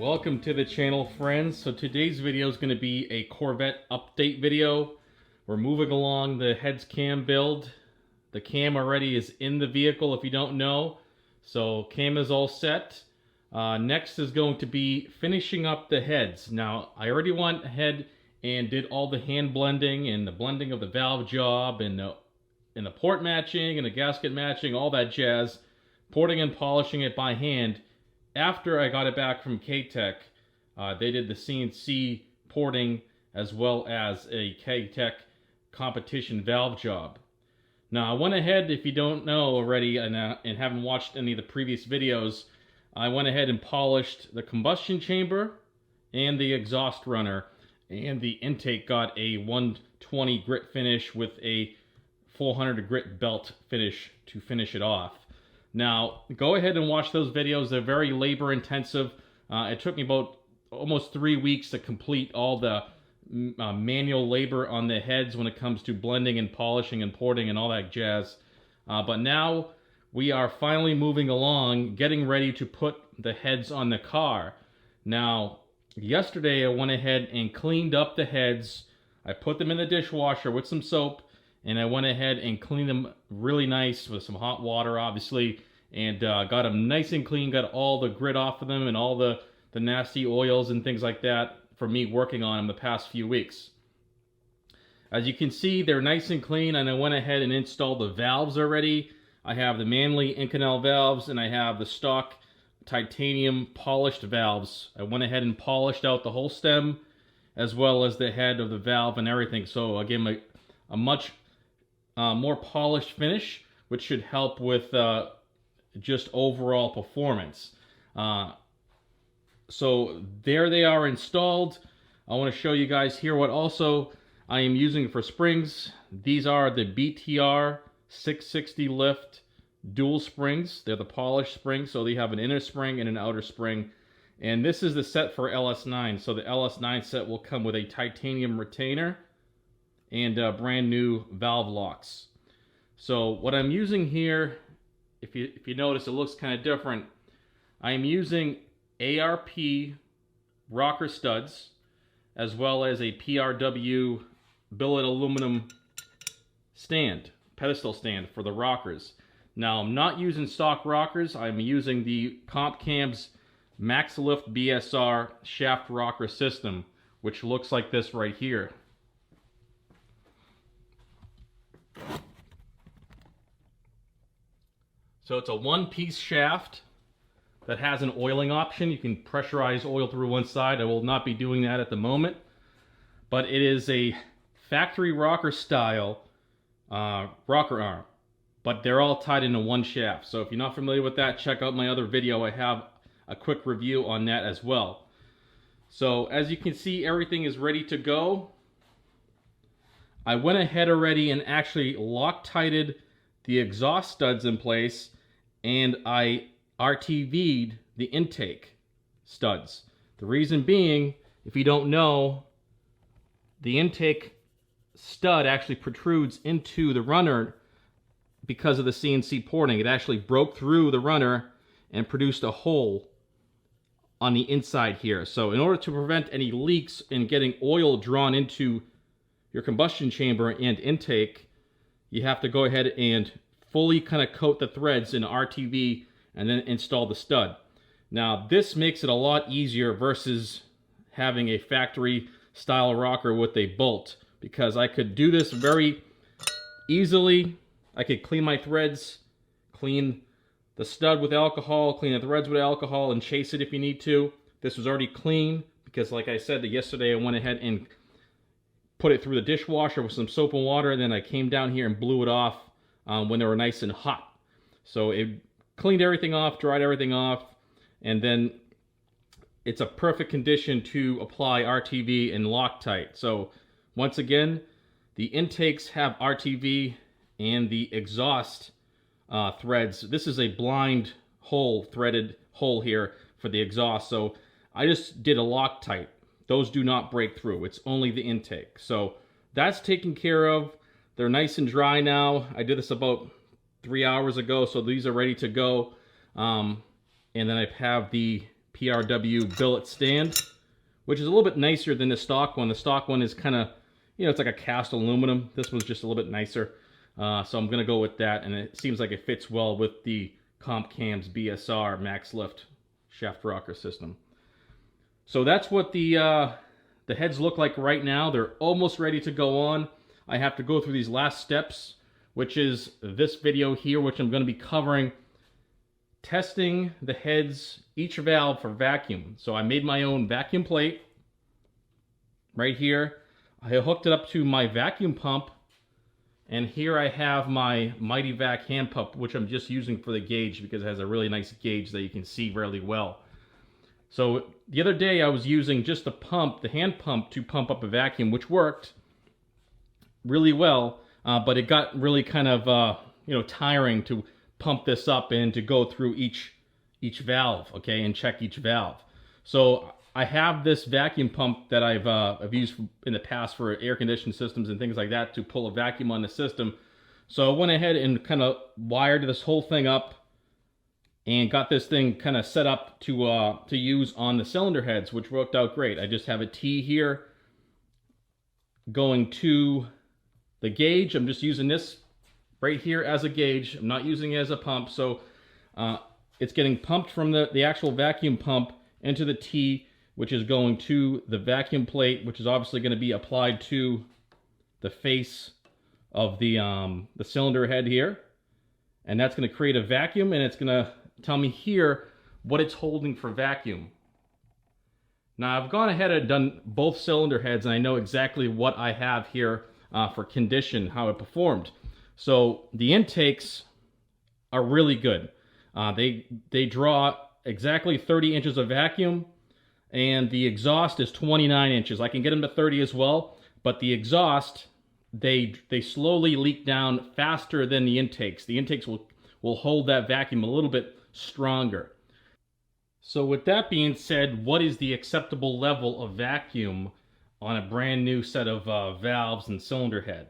Welcome to the channel, friends. So today's video is going to be a Corvette update video. We're moving along the heads cam build. The cam already is in the vehicle if you don't know. So cam is all set. Next is going to be finishing up the heads. Now I already went ahead and did all the hand blending and the blending of the valve job and the port matching and the gasket matching, all that jazz. Porting and polishing it by hand. After I got it back from Katech, they did the CNC porting as well as a Katech competition valve job. Now I went ahead, if you don't know already and haven't watched any of the previous videos, I went ahead and polished the combustion chamber and the exhaust runner, and the intake got a 120 grit finish with a 400 grit belt finish to finish it off. Now, go ahead and watch those videos. They're very labor intensive. It took me about almost 3 weeks to complete all the manual labor on the heads when it comes to blending and polishing and porting and all that jazz. But now we are finally moving along, getting ready to put the heads on the car. Now, yesterday I went ahead and cleaned up the heads. I put them in the dishwasher with some soap, and I went ahead and cleaned them really nice with some hot water, obviously, and got them nice and clean, got all the grit off of them and all the nasty oils and things like that from me working on them the past few weeks. As you can see, they're nice and clean, and I went ahead and installed the valves already. I have the Manley Inconel valves, and I have the stock titanium polished valves. I went ahead and polished out the whole stem, as well as the head of the valve and everything. So again, a much more polished finish, which should help with just overall performance. So there they are installed. I want to show you guys here what also I am using for springs. These are the BTR 660 lift dual springs. They're the polished springs, so they have an inner spring and an outer spring. And this is the set for LS9. So the LS9 set will come with a titanium retainer and brand new valve locks. So what I'm using here, if you notice, it looks kind of different. I am using ARP rocker studs as well as a PRW billet aluminum stand, pedestal stand for the rockers. Now I'm not using stock rockers. I'm using the CompCam's MaxLift BSR shaft rocker system, which looks like this right here. So it's a one-piece shaft that has an oiling option. You can pressurize oil through one side. I will not be doing that at the moment. But it is a factory rocker style rocker arm. But they're all tied into one shaft. So if you're not familiar with that, check out my other video. I have a quick review on that as well. So as you can see, everything is ready to go. I went ahead already and actually Loctited the exhaust studs in place, and I RTV'd the intake studs. The reason being, if you don't know, the intake stud actually protrudes into the runner because of the CNC porting. It actually broke through the runner and produced a hole on the inside here. So in order to prevent any leaks and getting oil drawn into your combustion chamber and intake, you have to go ahead and fully kind of coat the threads in RTV and then install the stud. Now this makes it a lot easier versus having a factory style rocker with a bolt, because I could do this very easily. I could clean my threads, clean the stud with alcohol, clean the threads with alcohol, and chase it if you need to. This was already clean because, like I said, yesterday I went ahead and put it through the dishwasher with some soap and water, and then I came down here and blew it off when they were nice and hot. So it cleaned everything off, dried everything off, and then it's a perfect condition to apply RTV and Loctite. So once again, the intakes have RTV and the exhaust threads. This is a blind hole, threaded hole here for the exhaust. So I just did a Loctite. Those do not break through. It's only the intake. So that's taken care of. They're nice and dry now. I did this about 3 hours ago, so these are ready to go. And then I have the PRW billet stand, which is a little bit nicer than the stock one. The stock one is kind of, you know, it's like a cast aluminum. This one's just a little bit nicer. So I'm going to go with that, and it seems like it fits well with the Comp Cam's BSR Max Lift shaft rocker system. So that's what the heads look like right now. They're almost ready to go on. I have to go through these last steps, which is this video here, which I'm going to be covering testing the heads, each valve for vacuum. So I made my own vacuum plate right here. I hooked it up to my vacuum pump, and here I have my Mighty Vac hand pump, which I'm just using for the gauge because it has a really nice gauge that you can see really well. So the other day I was using just the pump, the hand pump, to pump up a vacuum, which worked really well, but it got really kind of you know, tiring to pump this up and to go through each valve, okay, and check each valve. So I have this vacuum pump that I've used in the past for air conditioning systems and things like that to pull a vacuum on the system. So I went ahead and kind of wired this whole thing up and got this thing kind of set up to use on the cylinder heads, which worked out great. I just have a T here going to the gauge. I'm just using this right here as a gauge. I'm not using it as a pump. So it's getting pumped from the actual vacuum pump into the T, which is going to the vacuum plate, which is obviously going to be applied to the face of the cylinder head here. And that's going to create a vacuum, and it's going to tell me here what it's holding for vacuum. Now I've gone ahead and done both cylinder heads, and I know exactly what I have here for condition, how it performed. So the intakes are really good. They draw exactly 30 inches of vacuum, and the exhaust is 29 inches. I can get them to 30 as well, but the exhaust, they slowly leak down faster than the intakes. The intakes will hold that vacuum a little bit stronger. So with that being said, what is the acceptable level of vacuum on a brand new set of valves and cylinder head?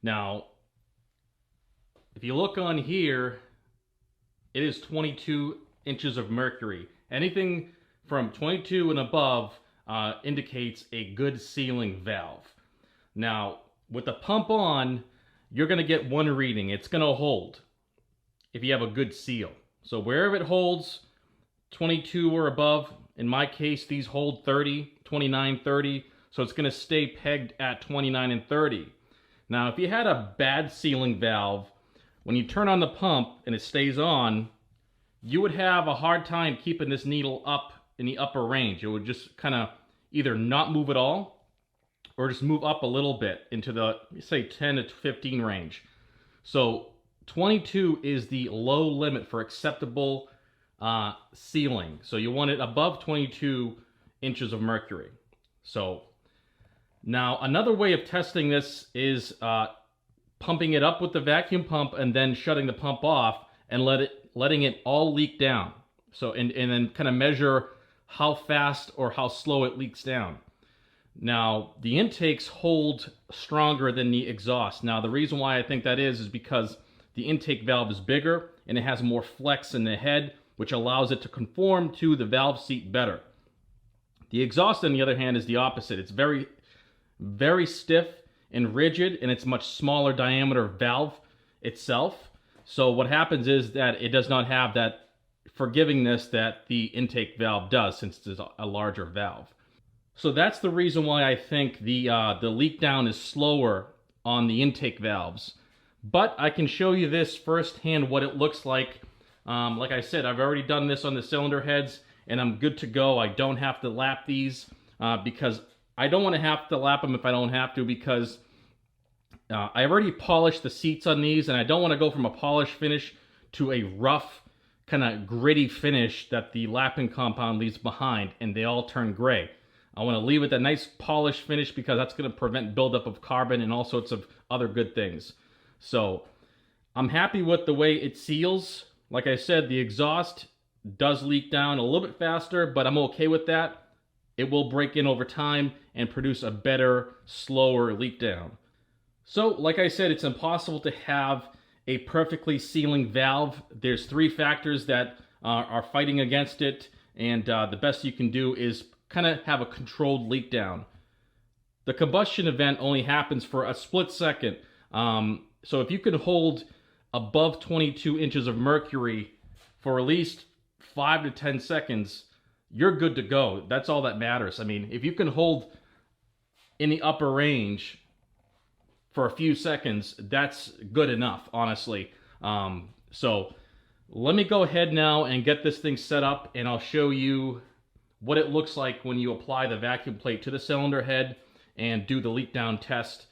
Now, if you look on here, it is 22 inches of mercury. Anything from 22 and above indicates a good sealing valve. Now, with the pump on, you're going to get one reading. It's going to hold if you have a good seal. So wherever it holds, 22 or above, in my case, these hold 30, 29, 30. So it's going to stay pegged at 29 and 30. Now, if you had a bad sealing valve, when you turn on the pump and it stays on, you would have a hard time keeping this needle up in the upper range. It would just kind of either not move at all or just move up a little bit into the, say, 10 to 15 range. So 22 is the low limit for acceptable sealing. So you want it above 22 inches of mercury. So now another way of testing this is pumping it up with the vacuum pump and then shutting the pump off and letting it all leak down. So and then kind of measure how fast or how slow it leaks down. Now the intakes hold stronger than the exhaust. Now the reason why I think that is because the intake valve is bigger and it has more flex in the head, which allows it to conform to the valve seat better. The exhaust, on the other hand, is the opposite. It's very, very stiff and rigid, and it's much smaller diameter valve itself. So what happens is that it does not have that forgivingness that the intake valve does, since it's a larger valve. So that's the reason why I think the leak down is slower on the intake valves. But I can show you this firsthand, what it looks like. Like I said, I've already done this on the cylinder heads, and I'm good to go. I don't have to lap these because I don't want to have to lap them if I don't have to, because I've already polished the seats on these, and I don't want to go from a polished finish to a rough, kind of gritty finish that the lapping compound leaves behind, and they all turn gray. I want to leave it a nice polished finish because that's going to prevent buildup of carbon and all sorts of other good things. So I'm happy with the way it seals. Like I said, the exhaust does leak down a little bit faster, but I'm okay with that. It will break in over time and produce a better, slower leak down. So, like I said, it's impossible to have a perfectly sealing valve. There's three factors that are fighting against it. and the best you can do is kind of have a controlled leak down. The combustion event only happens for a split second. So if you can hold above 22 inches of mercury for at least 5 to 10 seconds, you're good to go. That's all that matters. I mean, if you can hold in the upper range for a few seconds, that's good enough, honestly. So let me go ahead now and get this thing set up, and I'll show you what it looks like when you apply the vacuum plate to the cylinder head and do the leak down test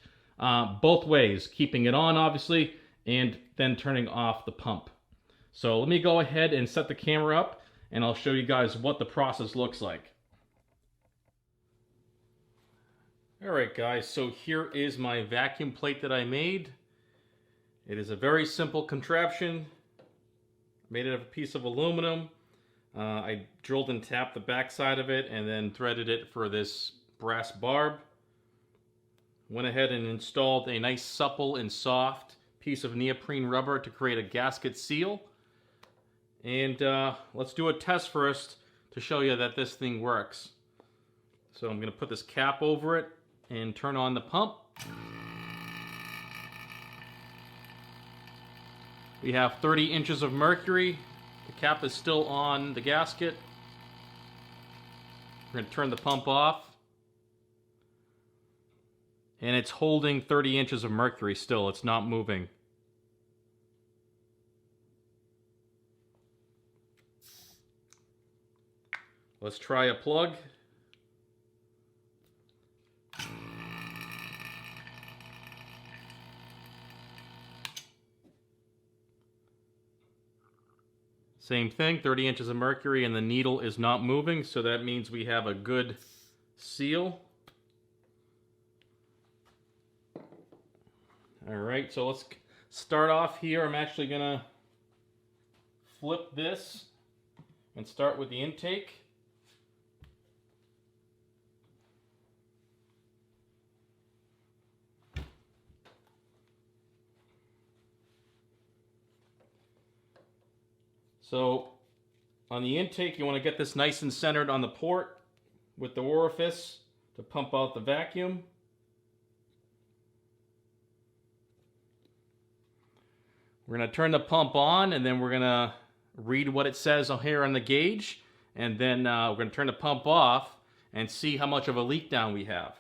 both ways, keeping it on obviously and then turning off the pump. So let me go ahead and set the camera up, and I'll show you guys what the process looks like. Alright guys, so here is my vacuum plate that I made. It is a very simple contraption. Made it of a piece of aluminum. I drilled and tapped the back side of it and then threaded it for this brass barb. Went ahead and installed a nice supple and soft piece of neoprene rubber to create a gasket seal. And let's do a test first to show you that this thing works. So I'm going to put this cap over it and turn on the pump. We have 30 inches of mercury. The cap is still on the gasket. We're going to turn the pump off. And it's holding 30 inches of mercury still. It's not moving. Let's try a plug. Same thing, 30 inches of mercury, and the needle is not moving, so that means we have a good seal. Alright, so let's start off here. I'm actually going to flip this and start with the intake. So on the intake, you want to get this nice and centered on the port with the orifice to pump out the vacuum. We're going to turn the pump on, and then we're going to read what it says here on the gauge, and then we're going to turn the pump off and see how much of a leak down we have.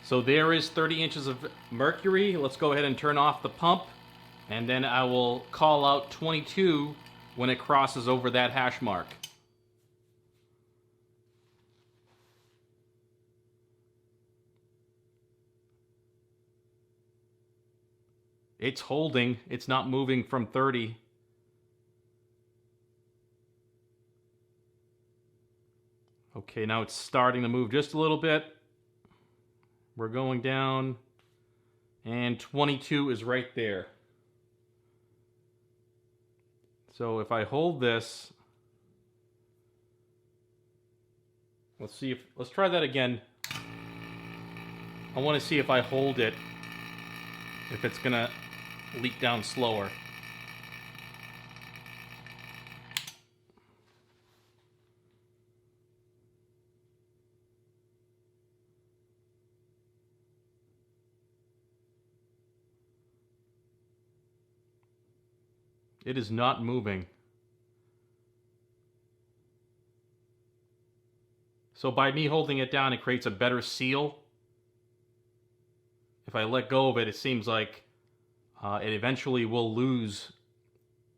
So there is 30 inches of mercury. Let's go ahead and turn off the pump, and then I will call out 22 when it crosses over that hash mark. It's holding. It's not moving from 30. Okay, now it's starting to move just a little bit. We're going down, and 22 is right there. So if I hold this, let's try that again. I want to see if I hold it, if it's gonna leak down slower. It is not moving. So by me holding it down, it creates a better seal. If I let go of it, it seems like it eventually will lose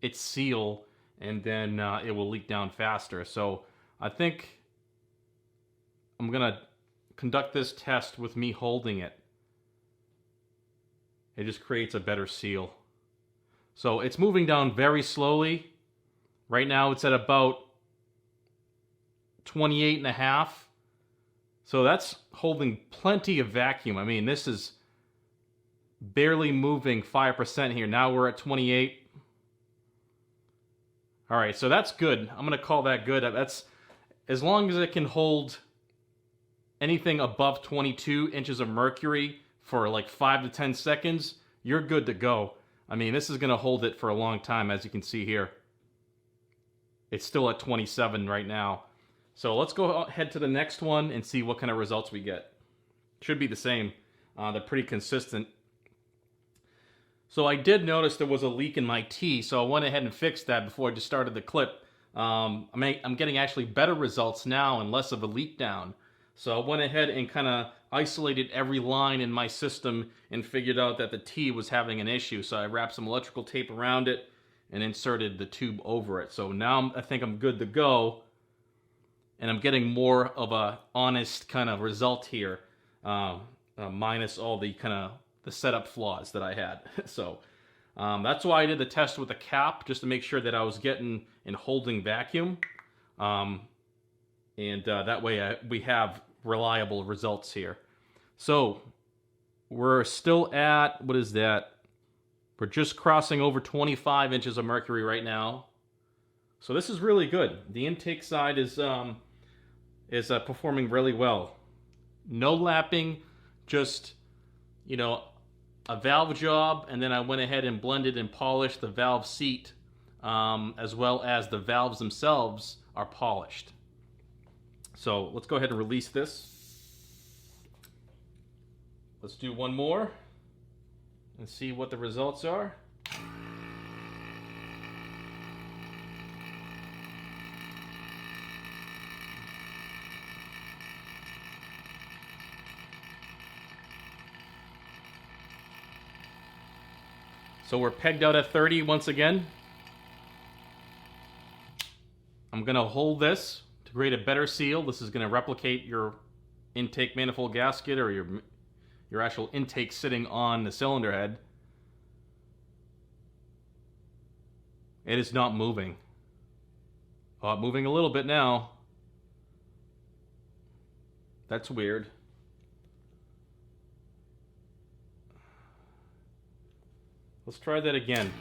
its seal, and then it will leak down faster. So I think I'm gonna conduct this test with me holding it. It just creates a better seal. So it's moving down very slowly. Right now it's at about 28.5. So that's holding plenty of vacuum. I mean, this is barely moving 5% here. Now we're at 28. All right, so that's good. I'm going to call that good. as long as it can hold anything above 22 inches of mercury for like 5 to 10 seconds, you're good to go. I mean, this is going to hold it for a long time, as you can see here. It's still at 27 right now. So let's go ahead to the next one and see what kind of results we get. Should be the same. They're pretty consistent. So I did notice there was a leak in my tea, so I went ahead and fixed that before I just started the clip. I'm getting actually better results now and less of a leak down. So I went ahead and kind of isolated every line in my system and figured out that the tea was having an issue. So I wrapped some electrical tape around it and inserted the tube over it. So now I think I'm good to go, and I'm getting more of a honest kind of result here, minus all the kind of the setup flaws that I had. So that's why I did the test with the cap, just to make sure that I was getting and holding vacuum, and that way we have reliable results here. So we're still at, what is that? We're just crossing over 25 inches of mercury right now. So this is really good. The intake side is performing really well. No lapping, just, you know, a valve job, and then I went ahead and blended and polished the valve seat, as well as the valves themselves are polished. So let's go ahead and release this. Let's do one more and see what the results are. So we're pegged out at 30 once again. I'm going to hold this to create a better seal. This is going to replicate your intake manifold gasket or your actual intake sitting on the cylinder head. It is not moving. Oh, moving a little bit now. That's weird. Let's try that again.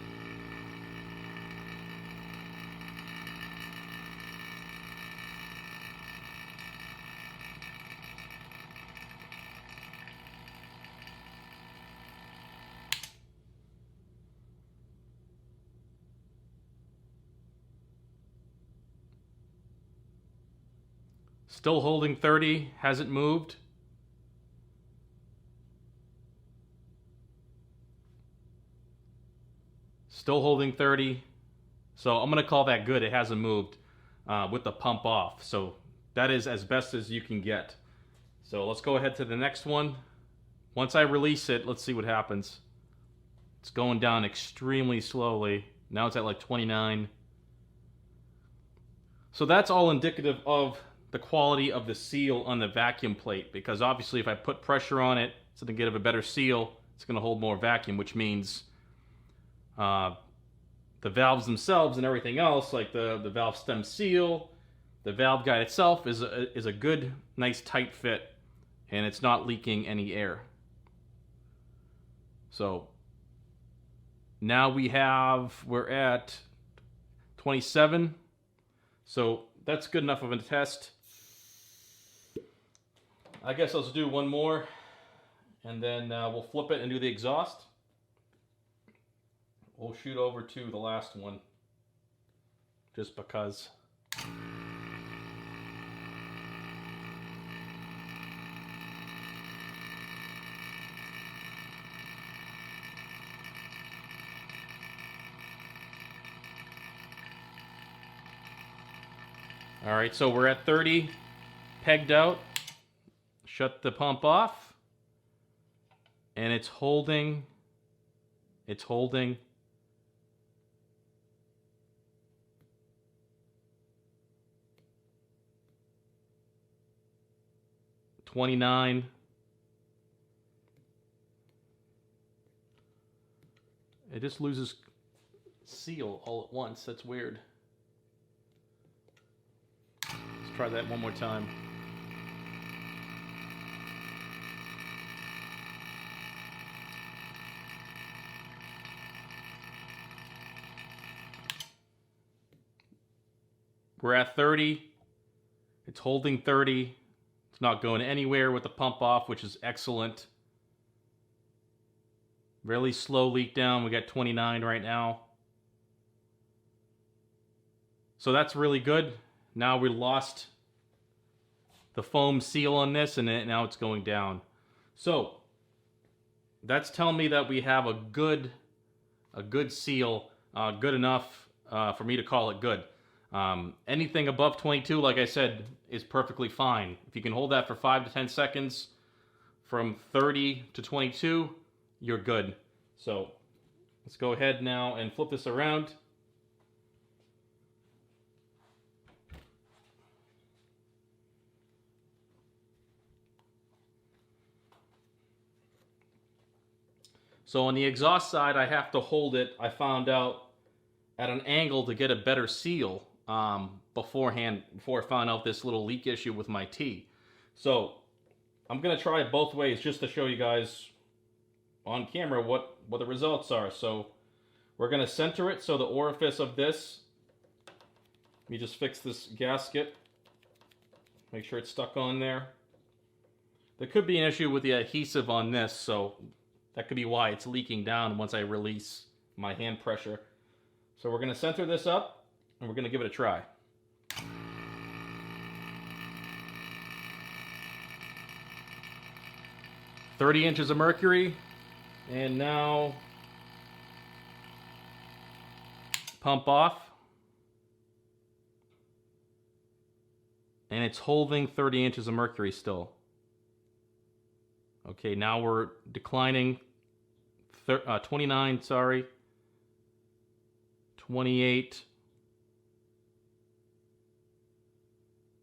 Still holding 30, hasn't moved. Still holding 30. So I'm going to call that good. It hasn't moved with the pump off. So that is as best as you can get. So let's go ahead to the next one. Once I release it, let's see what happens. It's going down extremely slowly. Now it's at like 29. So that's all indicative of the quality of the seal on the vacuum plate, because obviously if I put pressure on it so to get a better seal, it's going to hold more vacuum, which means the valves themselves and everything else, like the valve stem seal, the valve guide itself is a good, nice tight fit, and it's not leaking any air. So now we're at 27. So that's good enough of a test. I guess let's do one more, and then we'll flip it and do the exhaust. We'll shoot over to the last one, just because. All right, so we're at 30, pegged out. Shut the pump off, and it's holding. It's holding. $29. It just loses seal all at once. That's weird. Let's try that one more time. We're at 30. It's holding 30. It's not going anywhere with the pump off, which is excellent. Really slow leak down. We got 29 right now. So that's really good. Now we lost the foam seal on this, and now it's going down. So that's telling me that we have a good seal, good enough for me to call it good. Anything above 22, like I said, is perfectly fine. If you can hold that for 5 to 10 seconds from 30 to 22, you're good. So let's go ahead now and flip this around. So on the exhaust side, I have to hold it, I found out, at an angle to get a better seal beforehand, before I found out this little leak issue with my T. So I'm going to try it both ways just to show you guys on camera what the results are. So we're going to center it, so the orifice of this, let me just fix this gasket, make sure it's stuck on there. There could be an issue with the adhesive on this, so that could be why it's leaking down once I release my hand pressure. So we're going to center this up, and we're going to give it a try. "30 inches of mercury, and now pump off. And it's holding 30 inches of mercury still. Okay, now we're declining. 29, sorry. 28.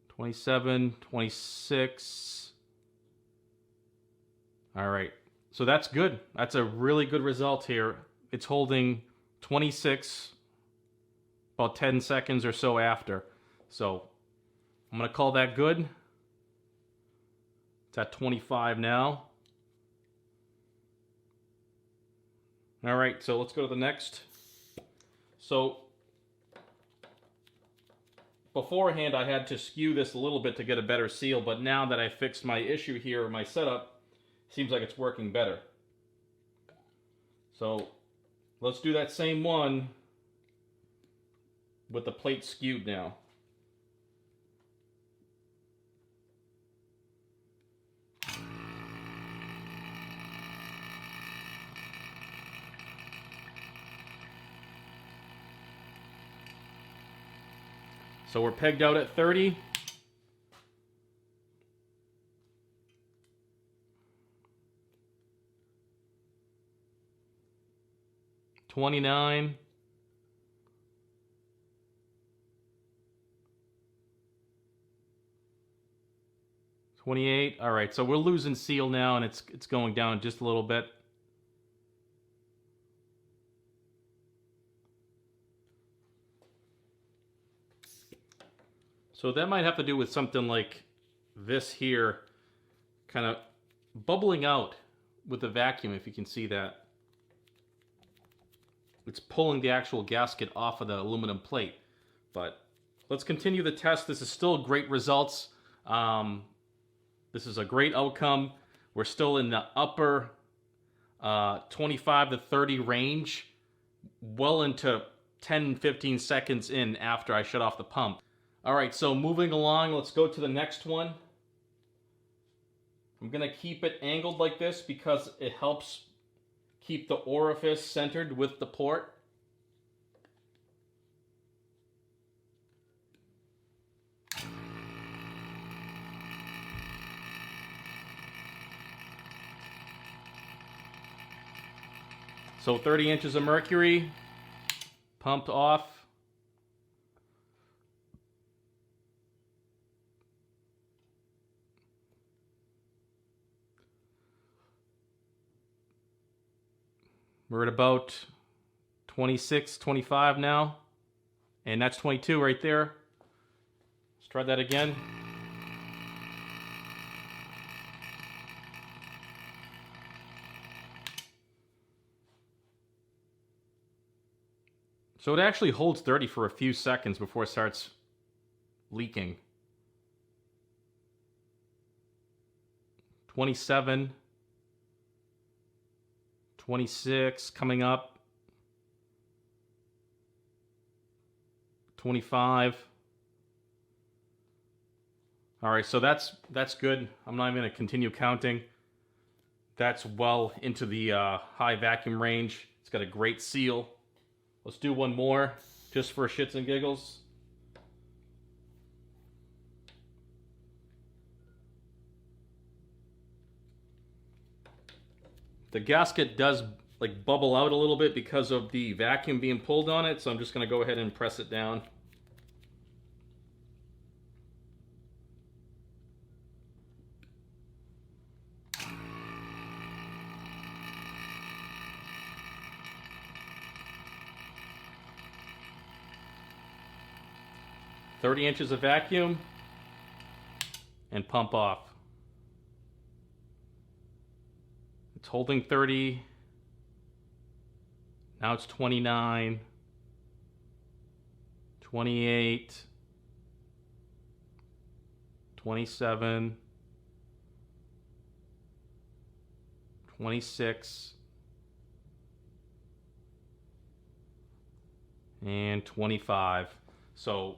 27, 26. All right, so that's good. That's a really good result here. It's holding 26, about 10 seconds or so after. So I'm going to call that good. It's at 25 now. All right, so let's go to the next. So beforehand, I had to skew this a little bit to get a better seal, but now that I fixed my issue here, my setup, seems like it's working better. So let's do that same one with the plate skewed now. So we're pegged out at 30. $29. $28. All right, so we're losing seal now, and it's going down just a little bit. So that might have to do with something like this here, kind of bubbling out with the vacuum, if you can see that. It's pulling the actual gasket off of the aluminum plate. But let's continue the test. This is still great results. This is a great outcome. We're still in the upper 25 to 30 range, well into 10, 15 seconds in after I shut off the pump. All right, so moving along, let's go to the next one. I'm going to keep it angled like this because it helps keep the orifice centered with the port. So 30 inches of mercury, pumped off. We're at about 26, 25 now. And that's 22 right there. Let's try that again. So it actually holds 30 for a few seconds before it starts leaking. 27, 26 coming up, 25. All right, so that's good. I'm not even going to continue counting. That's well into the high vacuum range. It's got a great seal. Let's do one more just for shits and giggles. The gasket does like bubble out a little bit because of the vacuum being pulled on it, so I'm just going to go ahead and press it down. "30 inches of vacuum," and pump off. It's holding 30. Now it's 29, 28, 27, 26, and 25. So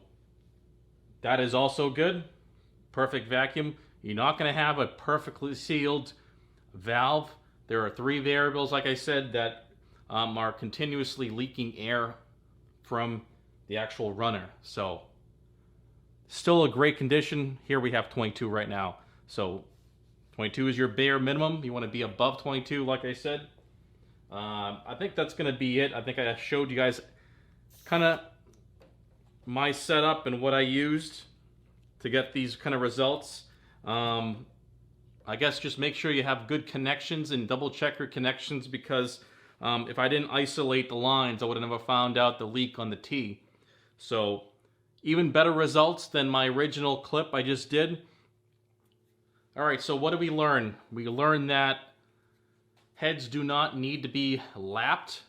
that is also good. Perfect vacuum. You're not going to have a perfectly sealed valve. There are 3 variables, like I said, that are continuously leaking air from the actual runner. So still a great condition. Here we have 22 right now. So 22 is your bare minimum. You want to be above 22, like I said. I think that's going to be it. I think I showed you guys kind of my setup and what I used to get these kind of results. I guess just make sure you have good connections and double check your connections, because if I didn't isolate the lines, I would have never found out the leak on the T. So even better results than my original clip I just did. All right, so what did we learn? We learned that heads do not need to be lapped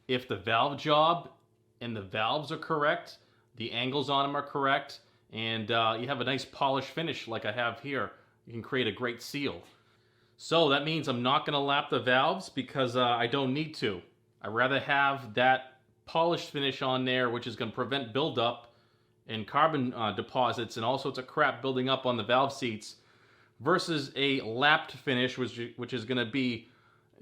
if the valve job and the valves are correct, the angles on them are correct, and you have a nice polished finish like I have here. You can create a great seal. So that means I'm not going to lap the valves because I don't need to. I'd rather have that polished finish on there, which is going to prevent buildup and carbon deposits and all sorts of crap building up on the valve seats, versus a lapped finish, which is going to be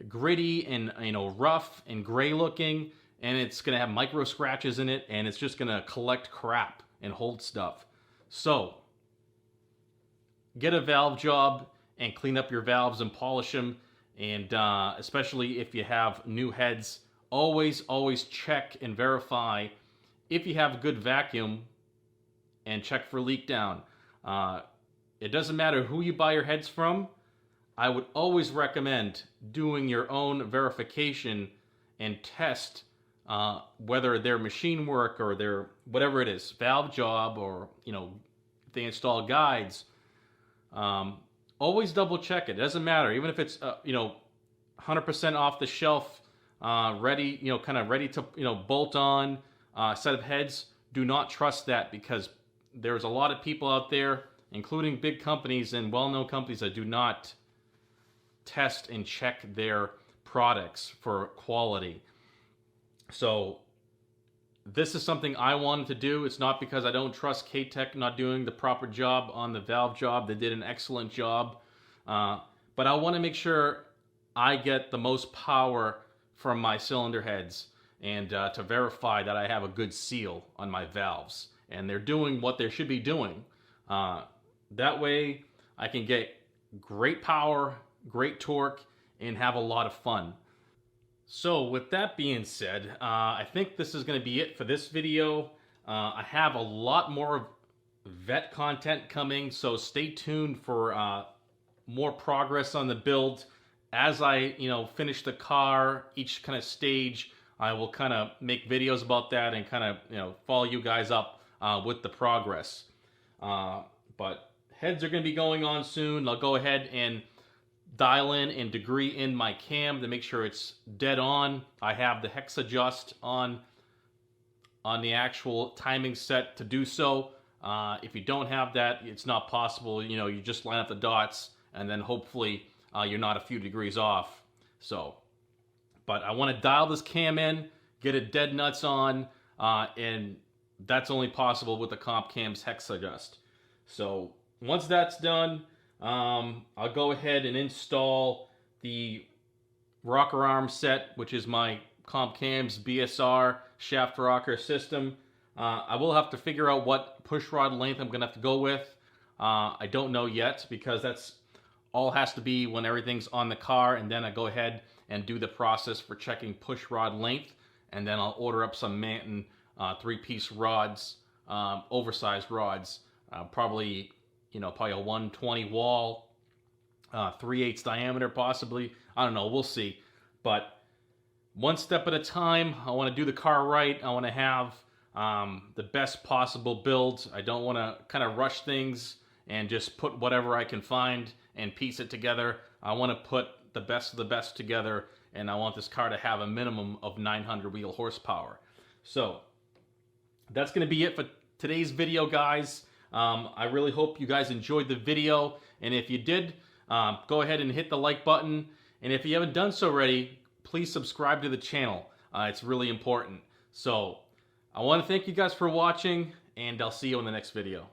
gritty and rough and gray looking, and it's going to have micro scratches in it, and it's just going to collect crap and hold stuff. So get a valve job and clean up your valves and polish them, and especially if you have new heads, always check and verify if you have good vacuum, and check for leak down. It doesn't matter who you buy your heads from. I would always recommend doing your own verification and test whether their machine work or their whatever it is, valve job, or if they install guides. Always double check it. It doesn't matter, even if it's 100% off the shelf, ready, kind of ready to bolt on set of heads. Do not trust that, because there's a lot of people out there, including big companies and well-known companies, that do not test and check their products for quality. So this is something I wanted to do. It's not because I don't trust Katech not doing the proper job on the valve job. They did an excellent job. But I want to make sure I get the most power from my cylinder heads, and to verify that I have a good seal on my valves and they're doing what they should be doing. That way I can get great power, great torque, and have a lot of fun. So with that being said, I think this is going to be it for this video. I have a lot more vet content coming, so stay tuned for more progress on the build. As I finish the car, each kind of stage, I will kind of make videos about that and kind of follow you guys up with the progress. But heads are going to be going on soon. I'll go ahead and dial in and degree in my cam to make sure it's dead on. I have the hex adjust on the actual timing set to do so. If you don't have that, it's not possible. You just line up the dots and then hopefully you're not a few degrees off. So, but I want to dial this cam in, get it dead nuts on, and that's only possible with the comp cam's hex adjust. So once that's done, I'll go ahead and install the rocker arm set, which is my comp cam's BSR shaft rocker system. I will have to figure out what push rod length I'm gonna have to go with. I don't know yet, because that's all has to be when everything's on the car, and then I go ahead and do the process for checking push rod length, and then I'll order up some Manton 3-piece rods, oversized rods, probably a 120 wall, 3/8 diameter possibly. I don't know, we'll see. But one step at a time. I want to do the car right. I want to have the best possible build. I don't want to kind of rush things and just put whatever I can find and piece it together. I want to put the best of the best together, and I want this car to have a minimum of 900 wheel horsepower. So that's going to be it for today's video, guys. I really hope you guys enjoyed the video, and if you did, go ahead and hit the like button, and if you haven't done so already, please subscribe to the channel. It's really important. So I want to thank you guys for watching, and I'll see you in the next video.